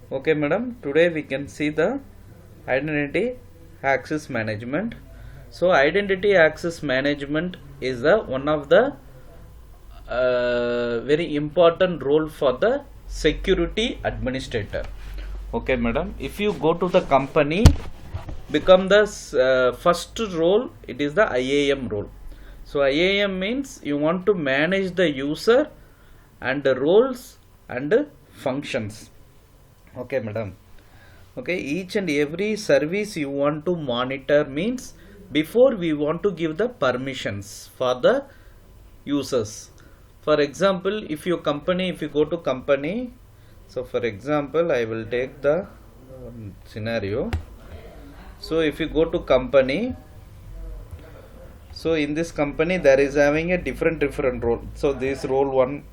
Okay, madam. Today we can see the identity access management. So, identity access management is the one of the very important role for the security administrator. Okay, madam. If you go to the company, become the first role. It is the IAM role. So, IAM means you want to manage the user and the roles and functions. Okay, madam. Okay, each and every service you want to monitor means before we want to give the permissions for the users. For example, if you go to company, so for example, I will take the scenario. So if you go to company, so in this company there is having a different role. So this role 1,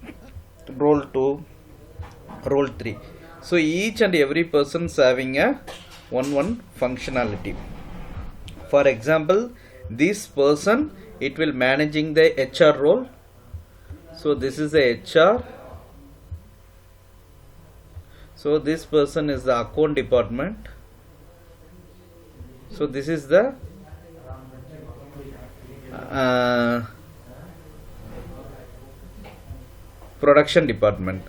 role 2, role 3. So each and every person is having a one functionality. For example, this person, it will managing the HR role. So this is the HR. So this person is the account department. So this is the production department.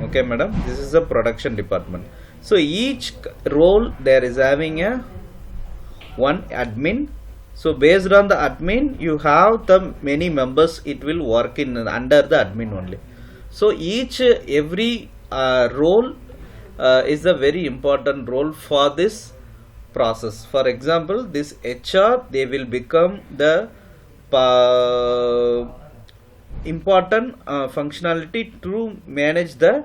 Okay, madam, this is the production department. So each role there is having a one admin. So based on the admin, you have the many members, it will work in under the admin only. So each every role is a very important role for this process. For example, this HR, they will become the important functionality to manage the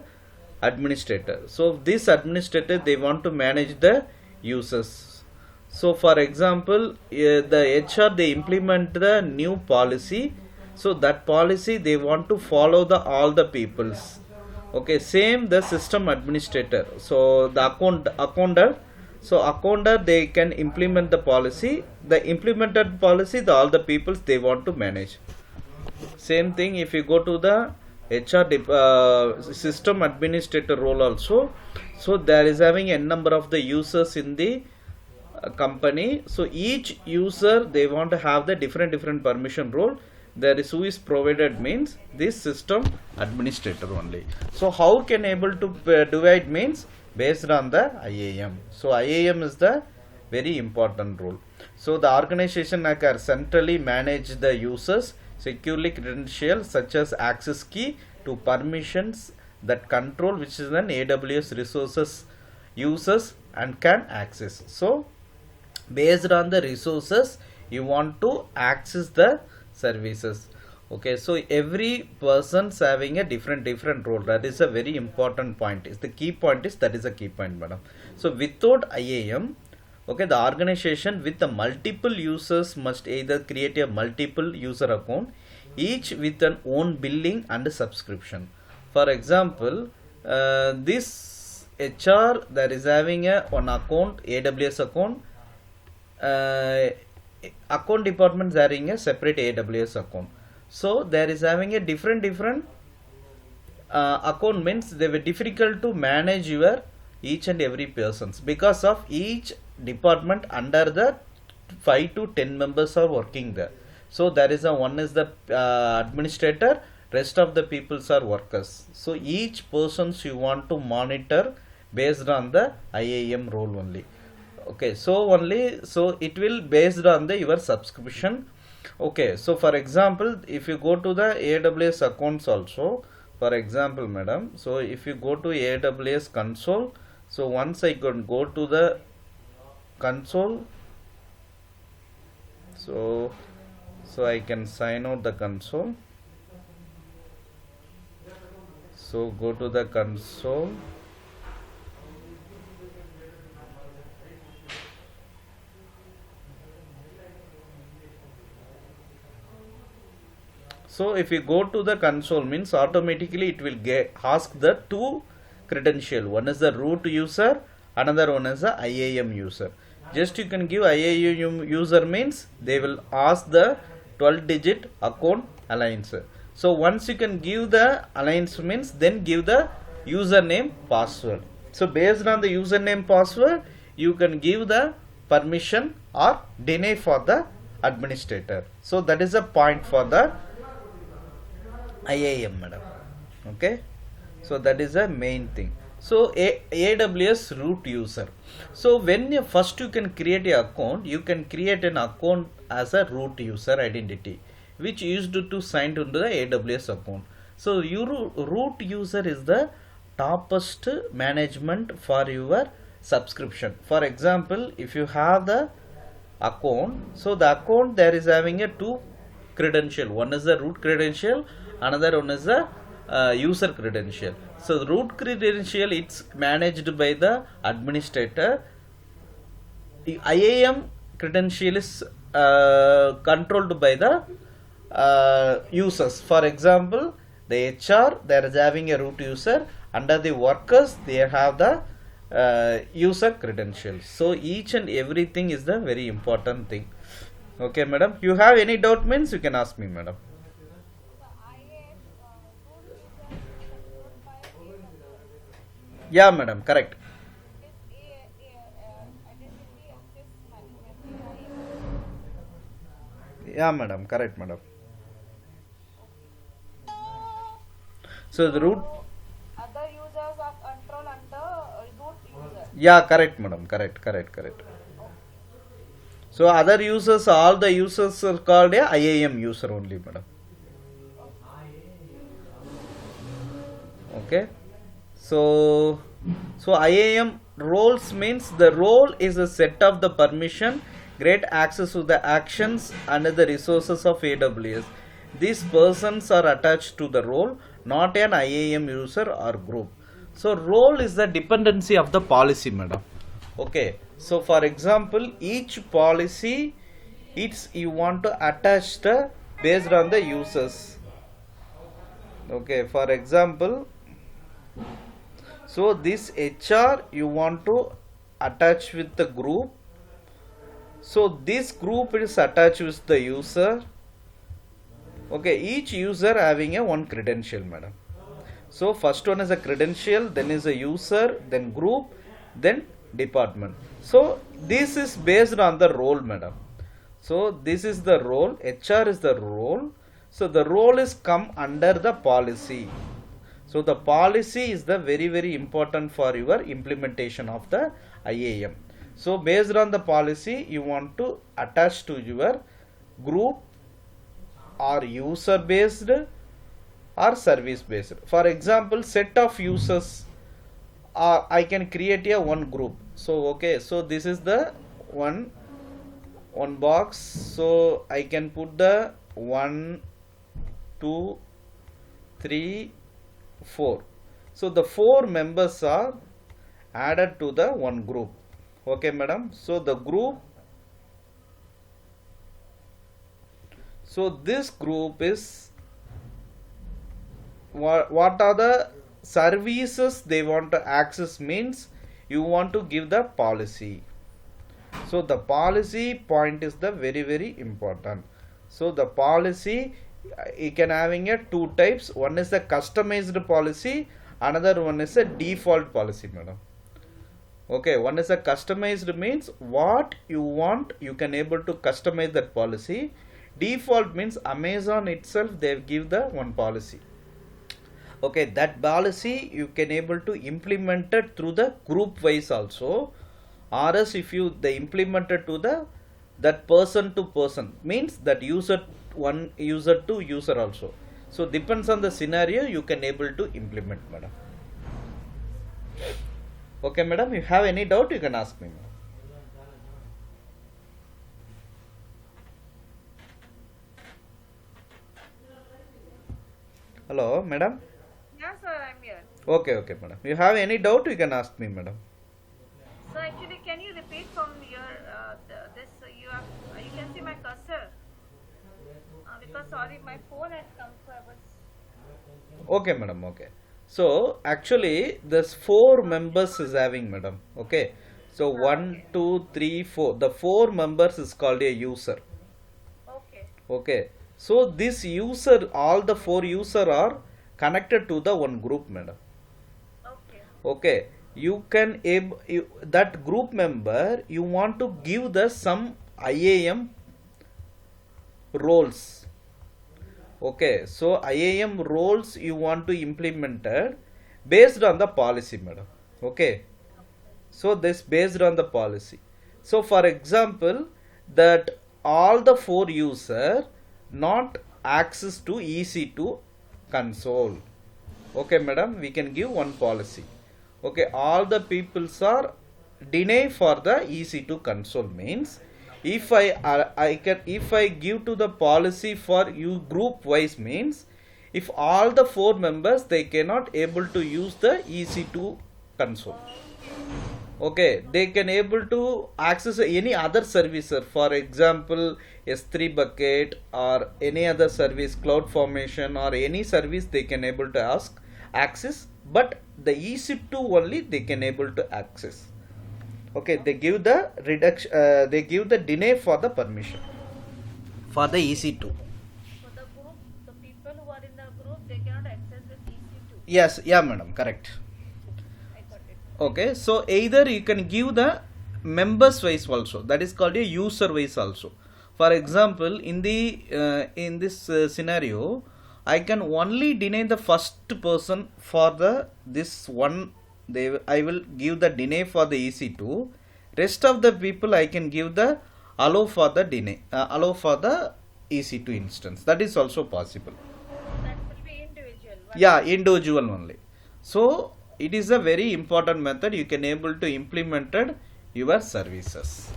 administrator. So this administrator, they want to manage the users. So for example, the HR, they implement the new policy. So that policy they want to follow the all the peoples. Okay, same the system administrator. So the accountant. So accountant, they can implement the policy. The implemented policy, the all the peoples they want to manage. Same thing if you go to the HR system administrator role also. So there is having a number of the users in the company. So each user, they want to have the different permission role. There is who is provided means this system administrator only. So how can able to divide means based on the IAM. So IAM is the very important role. So the organization can centrally manage the users securely credentials such as access key to permissions that control which is an AWS resources users and can access. So based on the resources, you want to access the services. Okay, so every person's having a different role. That is a very important point. Is the key point is that is a key point, madam. So without IAM, okay, the organization with the multiple users must either create a multiple user account, each with an own billing and subscription. For example, this HR that is having a one account, AWS account, account department is having a separate AWS account. So there is having a different account means they were difficult to manage your each and every persons because of each department under the 5 to 10 members are working there. So there is a one is the administrator, rest of the peoples are workers. So each persons you want to monitor based on the IAM role only. Okay, so only so it will based on the your subscription. Okay, so for example, if you go to the AWS accounts also, for example, madam, so if you go to AWS console, so once I can go to the console, so I can sign out the console. So go to the console. So if you go to the console means automatically it will ask the two credential. One is the root user, another one is the IAM user. Just you can give IAM user means they will ask the 12-digit account alliance. So once you can give the alliance means then give the username password. So based on the username password, you can give the permission or deny for the administrator. So that is a point for the IAM, madam. Okay, so that is a main thing. So AWS root user. So when you first you can create a account, you can create an account as a root user identity, which used to sign into the AWS account. So your root user is the topest management for your subscription. For example, if you have the account, so the account there is having a two credential. One is the root credential, another one is the user credential. So the root credential, it's managed by the administrator. The IAM credential is controlled by the users. For example, the HR, there is having a root user. Under the workers, they have the user credentials. So each and everything is the very important thing. Okay, madam. You have any doubt means you can ask me, madam. Yeah, madam. Correct. Yeah, madam. Correct, madam. So the root. Other users are control under root user. Yeah, correct, madam. Correct, correct, correct. So other users, all the users are called a IAM user only, madam. Okay. So IAM roles means the role is a set of the permission, great access to the actions and the resources of AWS. These persons are attached to the role, not an IAM user or group. So role is the dependency of the policy, madam. Okay. So for example, each policy, it's you want to attach the based on the users. Okay. For example, so this HR you want to attach with the group. So this group is attached with the user. Okay, each user having a one credential, madam. So first one is a credential, then is a user, then group, then department. So this is based on the role, madam. So this is the role, HR is the role. So the role is come under the policy. So the policy is the very important for your implementation of the IAM. So based on the policy, you want to attach to your group or user based or service based. For example, set of users, I can create a one group. So okay, so this is the one box. So I can put the 1, 2, 3, 4. So the 4 members are added to the one group. Okay, madam. So the group, so this group is what are the services they want to access means you want to give the policy. So the policy point is the very important. So the policy, you can having a two types. One is the customized policy, another one is a default policy, madam. Okay, one is a customized means what you want you can able to customize that policy. Default means Amazon itself they give the one policy. Okay, that policy you can able to implement it through the group wise also, or else if you they implemented to the that person to person means that user one user to user also. So depends on the scenario you can able to implement, madam. Okay, madam, you have any doubt you can ask me, madam. Hello, madam. Yeah, sir, I'm here. Okay, madam. You have any doubt you can ask me, madam. So actually, can you repeat from your this you can see my cursor because sorry my phone has come so I was. Okay, madam. Okay. So actually, this 4 members is having, madam. Okay. So 1, 2, 3, 4. The 4 members is called a user. Okay. Okay. So this user, all the 4 user are connected to the one group, madam. Okay. Okay. you can that group member you want to give the some IAM roles. Okay, so IAM roles you want to implement it based on the policy, madam. Okay, so this based on the policy. So for example, that all the 4 user not access to EC2 console. Okay, madam, we can give one policy. Okay, all the peoples are deny for the EC2 console means if I give to the policy for you group wise means if all the 4 members they cannot able to use the EC2 console. Okay, they can able to access any other service, for example S3 bucket or any other service, cloud formation or any service they can able to access, but the EC2 only they can able to access. Okay, they give the reduction, they give the deny for the permission for the EC2. For the group, the people who are in the group, they cannot access the EC2. Yes, yeah, madam, correct. I got it. Okay, so either you can give the members wise also, that is called a user wise also. For example, in this scenario, I can only deny the first person for the this one. I will give the deny for the EC2. Rest of the people I can give the allow for the deny, allow for the EC2 instance. That is also possible. That will be individual. Yeah, individual only. So it is a very important method. You can able to implement your services.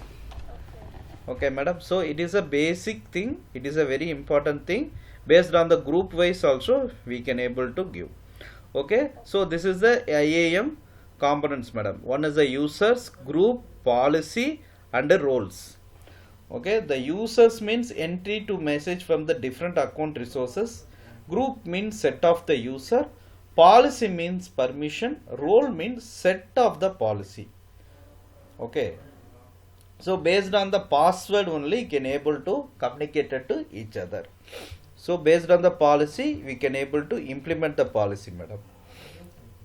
Okay, madam. So it is a basic thing. It is a very important thing. Based on the group wise also we can able to give. Okay, so this is the IAM components, madam. One is the users, group, policy and the roles. Okay, the users means entry to message from the different account resources. Group means set of the user. Policy means permission. Role means set of the policy. Okay, so based on the password only you can able to communicate it to each other. So based on the policy we can able to implement the policy, madam.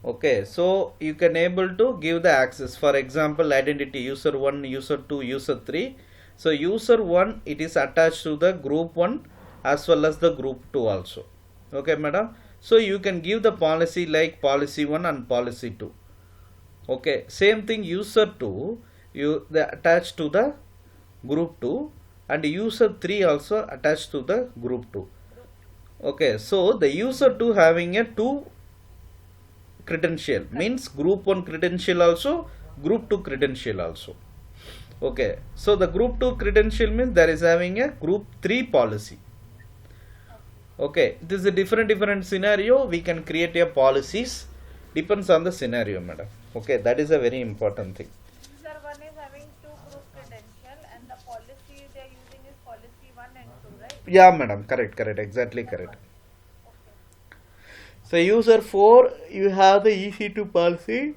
Okay, so you can able to give the access, for example identity user 1, user 2, user 3. So user 1 it is attached to the group 1 as well as the group 2 also. Okay, madam. So you can give the policy like policy 1 and policy 2. Okay, same thing user 2 they attach to the group 2 and user 3 also attached to the group 2. Okay, so the user 2 having a 2 credential means group 1 credential also, group 2 credential also. Okay, so the group 2 credential means there is having a group 3 policy. Okay, this is a different scenario. We can create a policies, depends on the scenario, madam. Okay, that is a very important thing. User 1 is having 2 group credential and the policy they are using is policy 1 and 2, right? Yeah, madam, correct, exactly correct. So user 4 you have the EC2 policy,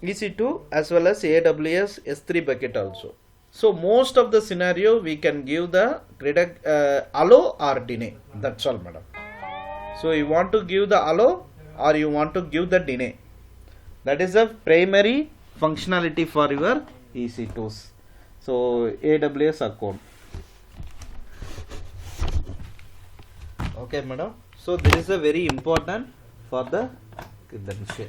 EC2 as well as AWS S3 bucket also. So most of the scenario we can give the allow or deny. That's all, madam. So you want to give the allow or you want to give the deny. That is the primary functionality for your EC2s. So AWS account. Okay, madam. So this is a very important for the credential.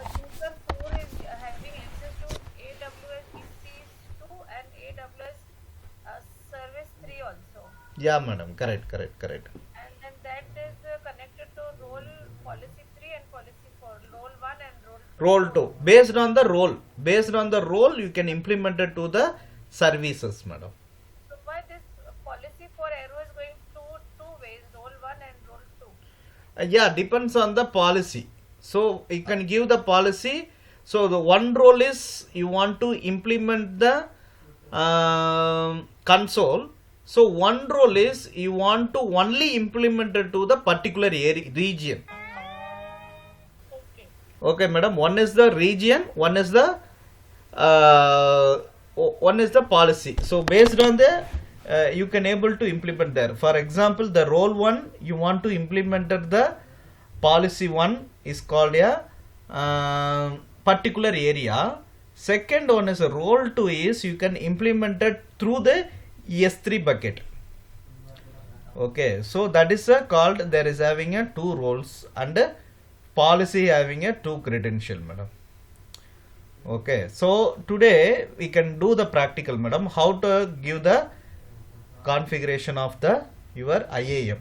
User 4 is having access to AWS EC2 and AWS Service 3 also. Yeah, madam. Correct. And then that is connected to role policy 3 and policy 4, role 1 and role 2. Role 2. Based on the role, you can implement it to the services, madam. So why this policy for arrow is going two ways, role 1 and role 2? Yeah, depends on the policy. So you can give the policy. So the one role is you want to implement the console. So one role is you want to only implement it to the particular area, region. Okay, madam. One is the region, one is the policy. So based on the you can able to implement there. For example, the role 1 you want to implement the policy 1 is called a particular area. Second one is a role 2 is you can implement it through the S3 bucket. Okay, so that is called there is having a 2 roles and a policy having a 2 credential, madam. Okay, so today we can do the practical, madam, how to give the configuration of the your IAM.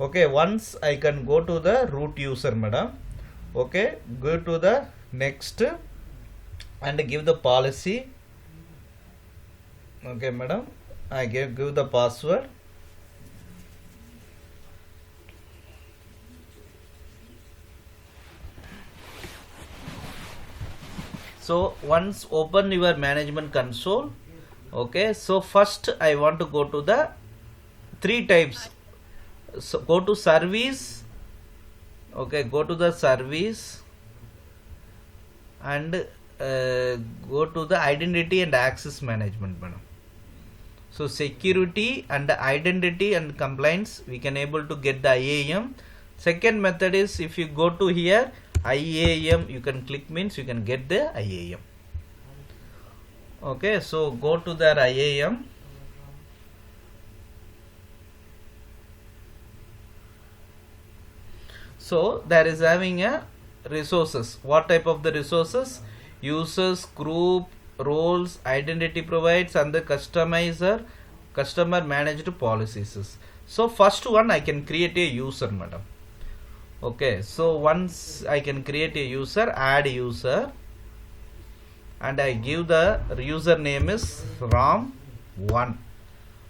Okay, once I can go to the root user, madam. Okay, go to the next and give the policy. Okay, madam, I give the password. So once open your management console. Okay, so first I want to go to the 3 types. So go to service. Okay, go to the service and go to the identity and access management, madam. So security and identity and compliance we can able to get the IAM. Second method is if you go to here IAM, you can click means you can get the IAM. Okay, so go to the IAM. So there is having a resources. What type of the resources? Users, group, roles, identity provides and the customizer, customer managed policies. So first one I can create a user, madam. Okay, so once I can create a user, add user, and I give the username is Ram1.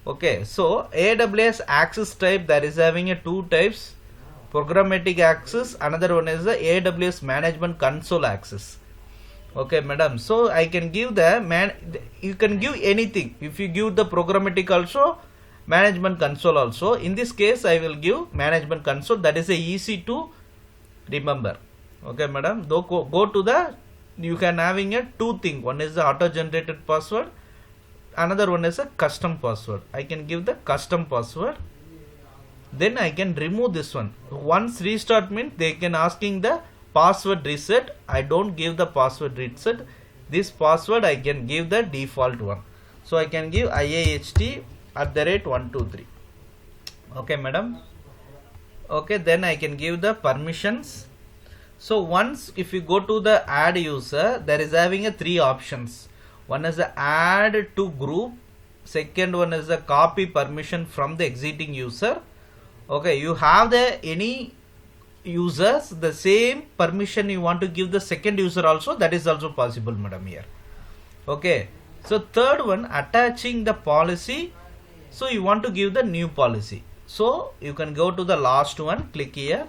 Okay, so AWS access type there is having a 2 types, programmatic access, another one is the AWS management console access. Okay, madam, so I can give the you can give anything. If you give the programmatic also, management console also. In this case I will give management console, that is a easy to remember. Okay, madam, go to the, you can having a 2 thing. One is the auto generated password, another one is a custom password. I can give the custom password, then I can remove this one. Once restart means they can asking the password reset. I don't give the password reset. This password I can give the default one. So I can give IAHT@123. Okay, madam. Okay, then I can give the permissions. So once if you go to the add user, there is having a 3 options. One is the add to group. Second one is the copy permission from the exiting user. Okay, you have the any users the same permission you want to give the second user also, that is also possible, madam, here. Okay, so third one, attaching the policy. So you want to give the new policy, so you can go to the last one, click here.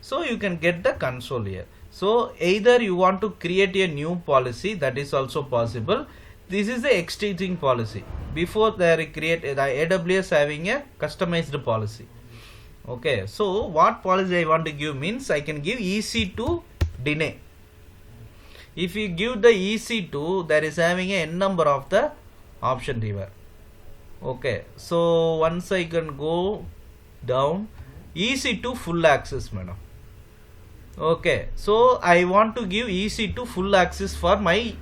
So you can get the console here. So either you want to create a new policy, that is also possible. This is the existing policy. Before they create the AWS having a customized policy. Okay, so what policy I want to give means I can give EC2 deny. If you give the EC2, there is having a n number of the option here. Okay, so once I can go down, EC2 full access, madam. Okay, so I want to give EC2 full access for my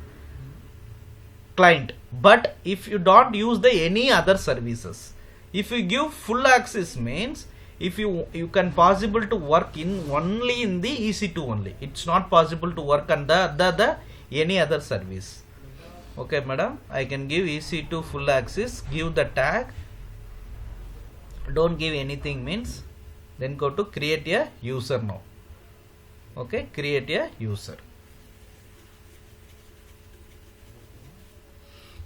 client, but if you don't use the any other services, if you give full access means if you can possible to work in only in the EC2 only, it's not possible to work on the any other service. Okay, madam, I can give EC2 full access, give the tag, don't give anything means, then go to create a user now. Okay, create a user.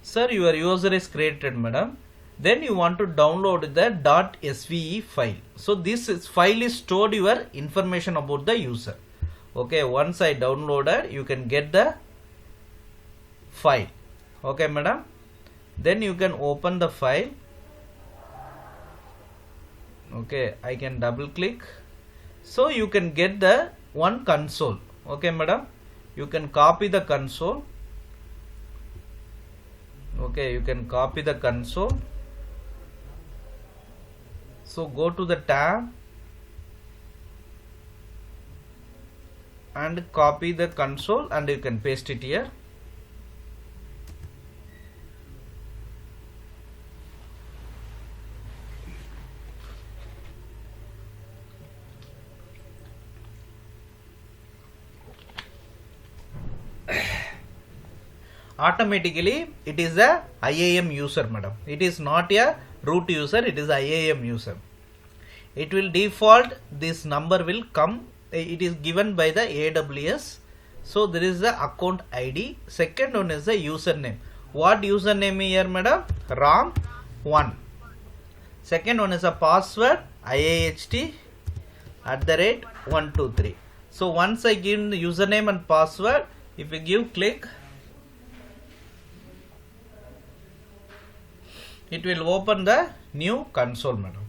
Sir, your user is created, madam. Then you want to download the .sve file. So this file is stored your information about the user. Okay, once I downloaded, you can get the file. Okay, madam. Then you can open the file. Okay, I can double click. So you can get the one console. Okay, madam. You can copy the console. Okay, you can copy the console. So go to the tab. and copy the console and you can paste it here. Automatically it is a IAM user, madam. It is not a root user, it is IAM user. It will default, this number will come, it is given by the AWS. So there is the account ID. Second one is the username. What username here, madam? RAM1. Second one is a password IAHT @123. So once I give the username and password, if you give click, it will open the new console, madam.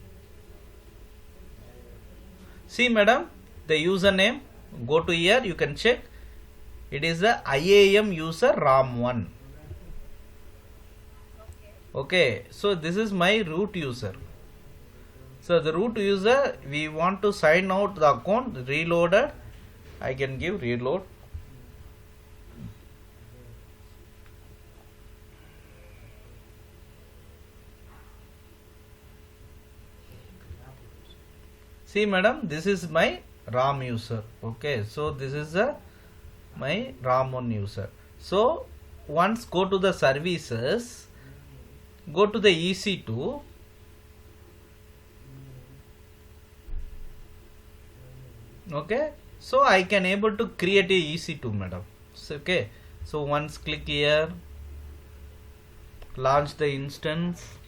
See, madam, the username, go to here, you can check. It is the IAM user RAM1. Okay, so this is my root user. So the root user, we want to sign out the account, reloaded. I can give reload. See, madam, this is my RAM user. Okay, so this is my RAM1 user. So once go to the services, go to the EC2. Okay, so I can able to create a EC2, madam. So, okay, so once click here, launch the instance.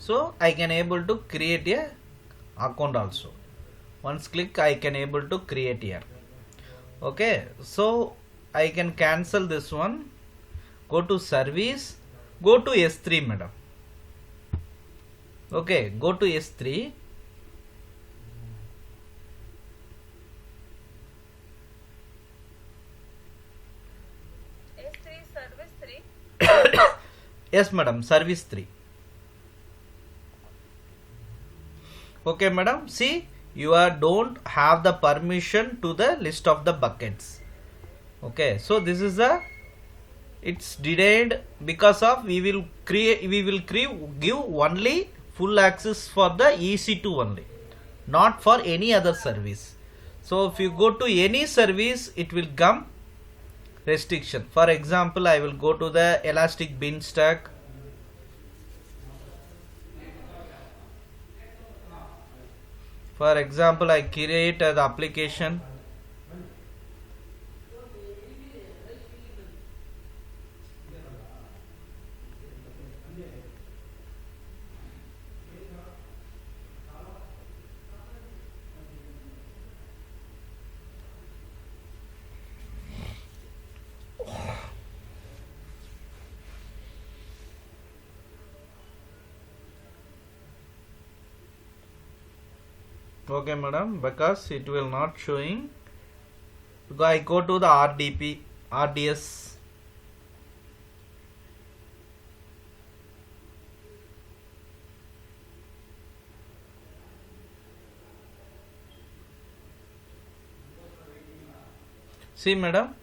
So I can able to create a account also. Once click, I can able to create here. Okay, so I can cancel this one. Go to service, go to S3, madam. Okay, go to S3. S3 service 3. Yes, madam, service 3. Okay, madam, see, you don't have the permission to the list of the buckets. Okay, so this is it's denied because of we will give only full access for the EC2 only, not for any other service. So if you go to any service, it will come restriction. For example, I will go to the Elastic Beanstalk. For example, I create the application. Okay, madam, because it will not showing, because I go to the RDS. See, madam,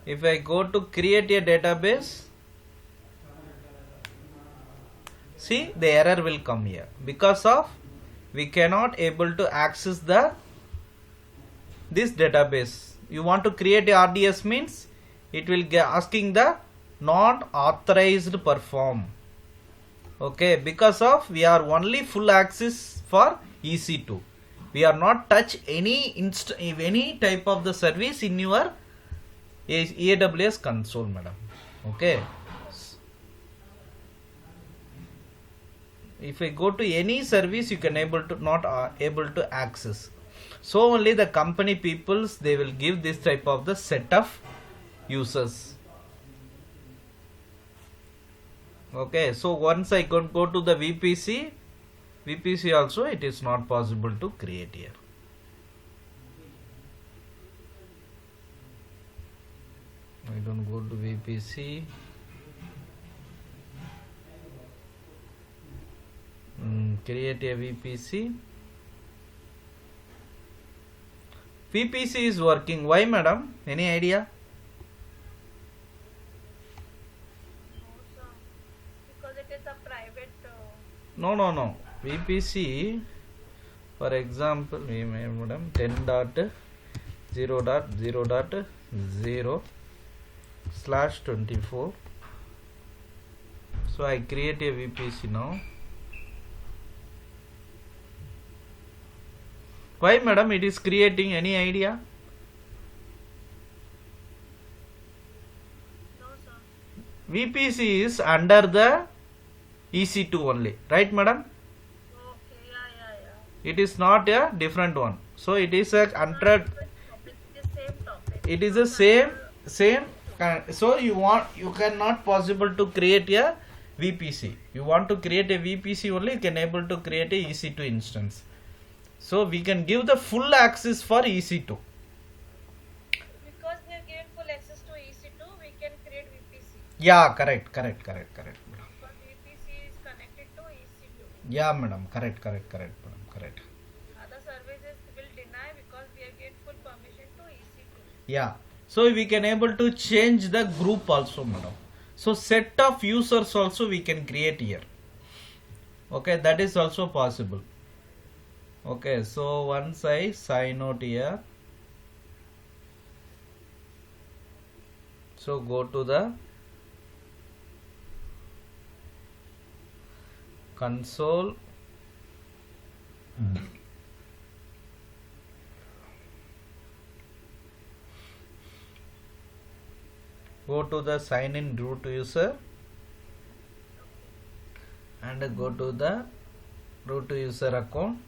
if I go to create a database, see, the error will come here because of we cannot able to access this database. You want to create a RDS means it will get asking the not authorized perform. Okay, because of we are only full access for EC2. We are not touch any type of the service in your AWS console, madam. Okay. If I go to any service, you can able to not able to access. So only the company peoples, they will give this type of the set of users. Okay, so once I can go to the VPC also it is not possible to create here. I don't go to VPC. Create a VPC. VPC is working. Why, madam? Any idea? No, sir. Because it is a private. No. VPC, for example, we may madam 10.0.0.0/24. So I create a VPC now. Why, madam, it is creating? Any idea? No, sir. VPC is under the EC2 only, right, madam? Okay, yeah. It is not a different one. So it is a 100. It is same topic. It is the same. So you cannot possible to create a VPC. You want to create a VPC only, you can able to create a EC2 instance. So we can give the full access for EC2. Because we are given full access to EC2, we can create VPC. Yeah, correct. Because VPC is connected to EC2. Yeah, madam, correct, madam, correct. Other services will deny because we are given full permission to EC2. Yeah, so we can able to change the group also, madam. So set of users also we can create here. Okay, that is also possible. Okay, so once I sign out here, so go to the console. Go to the sign in root user and go to the root user account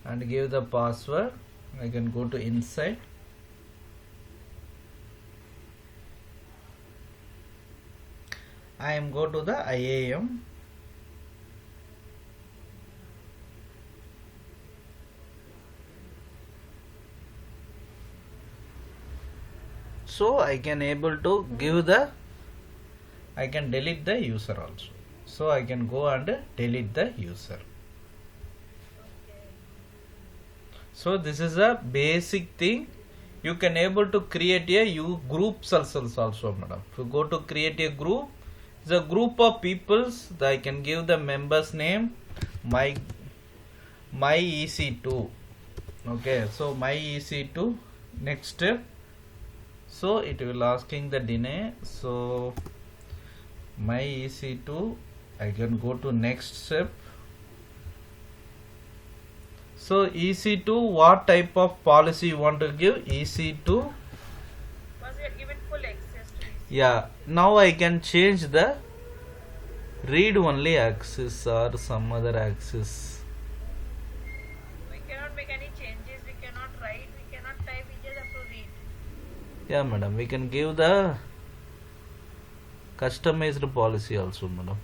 and give the password. I can go to inside. I am go to the IAM. So I can able to give the, I can delete the user also. So I can go and delete the user. So this is a basic thing. You can able to create a groups also, madam. If you go to create a group, it's a group of peoples. I can give the members name, my EC2. Okay, so my EC2. Next step. So it will asking the deny. So my EC2, I can go to next step. So EC2, what type of policy you want to give? EC2. Because we are given full access to EC2. Yeah, now I can change the read only access or some other access. We cannot make any changes, we cannot write, we cannot type, we just have to read. Yeah, madam, we can give the customized policy also, madam.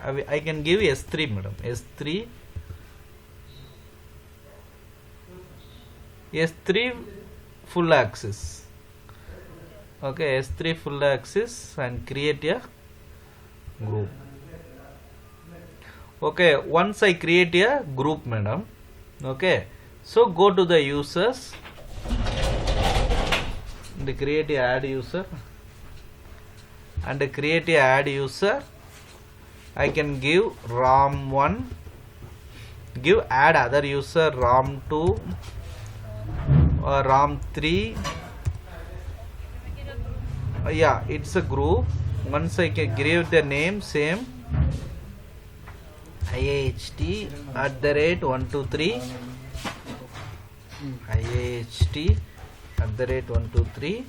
I can give S3, madam. S3 full access. Okay, S3 full access and create a group. Okay, once I create a group, madam. Okay, so go to the users and create a add user and create a add user. I can give ROM1, give add other user ROM2 or ROM3. We make it a group. Yeah, it's a group. Once I can give the name same IAHT @123 IAHT @123.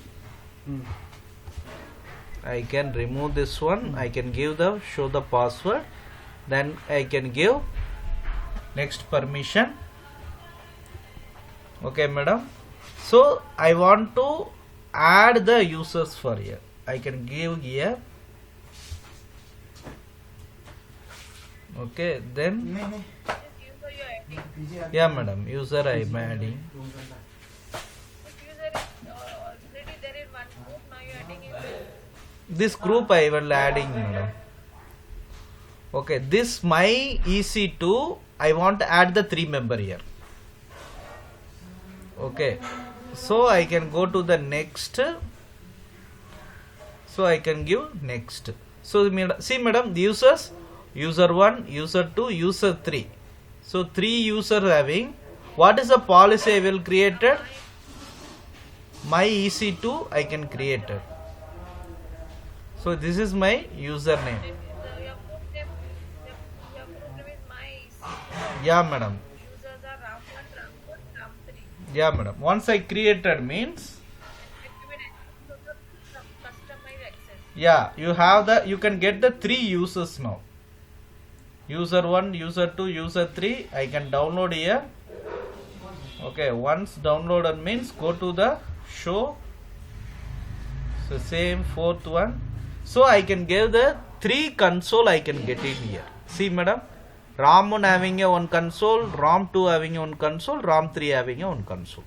I can remove this one. I can give the show the password. Then I can give next permission. Okay, madam. So I want to add the users for here. I can give here. Okay, then This user you are adding. yeah, madam. User I am adding. This user is already there in one group, now you are adding in this. This group I will adding, madam. Okay, this my EC2, I want to add the 3 member here. Okay, so I can go to the next. So I can give next. So see madam, the users, user 1, user 2, user 3. So 3 users having. What is the policy I will create? My EC2 I can create it. So this is my username. Your group name, your group name is my EC. Yeah madam. Users are Ram 1, Ram 2, Ram 3. Yeah madam. Once I created means, Customize access. yeah, you can get the 3 users now. User 1, user 2, user 3. I can download here. Okay, once downloaded means go to the show. So same fourth one. So I can give the 3 console I can get in here. See madam, RAM 1 having a one console, RAM 2 having a one console, RAM 3 having a one console.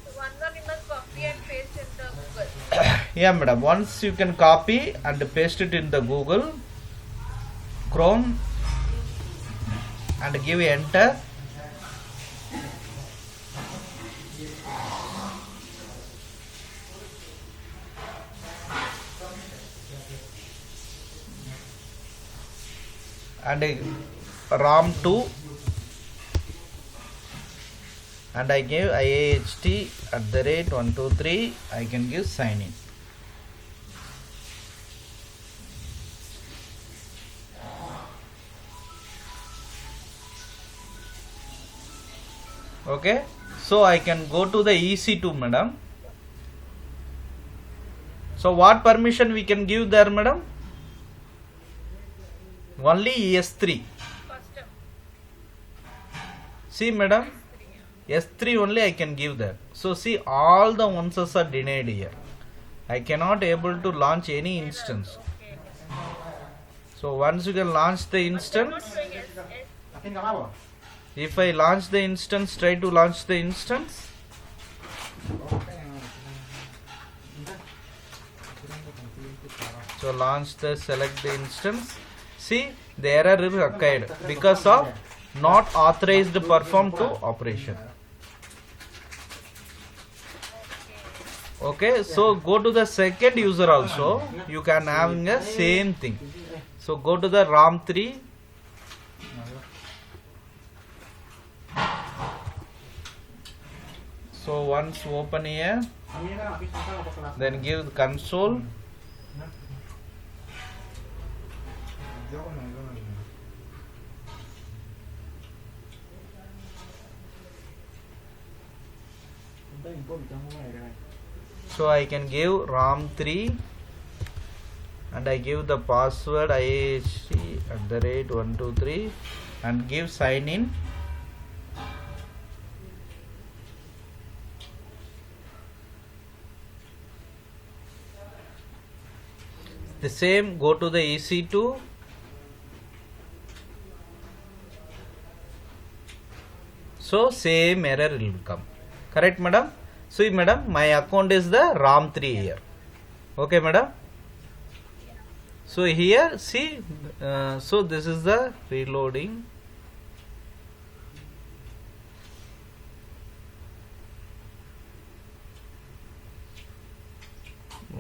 So one you must copy and paste in the Google. Yeah madam, once you can copy and paste it in the Google Chrome and give enter. And RAM 2 and I give IAHT @123. I can give sign in. Okay, so I can go to the EC2 madam. So what permission we can give there madam? Only ES3. Custom. See madam, S3 only I can give that. So see, all the ones are denied here. I cannot able to launch any instance. Okay. So once you can launch the instance, Showing S. if I launch the instance, try to launch the instance. So launch the select the instance. See, the error is occurred because of not authorized perform to operation. Okay, so go to the second user also. You can have the same thing. So go to the RAM 3. So once open here, then give console. So I can give RAM 3 and I give the password IHC @123 and give sign in. The same, go to the EC2. So same error will come. Correct madam? See madam, my account is the RAM 3 here. Okay madam? So here see, so this is the reloading.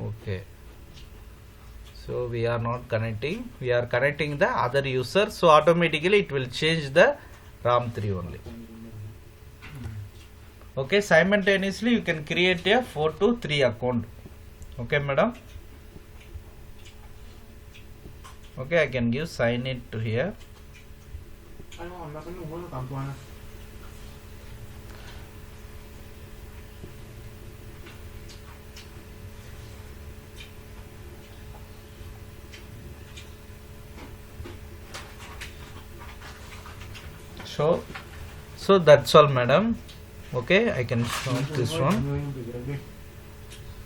Okay. So we are not connecting, we are connecting the other user, so automatically it will change the RAM 3 only. Okay, simultaneously you can create a 4 to 3 account. Okay madam. Okay, I can give sign it to here. So that's all madam. Okay, I can show this one.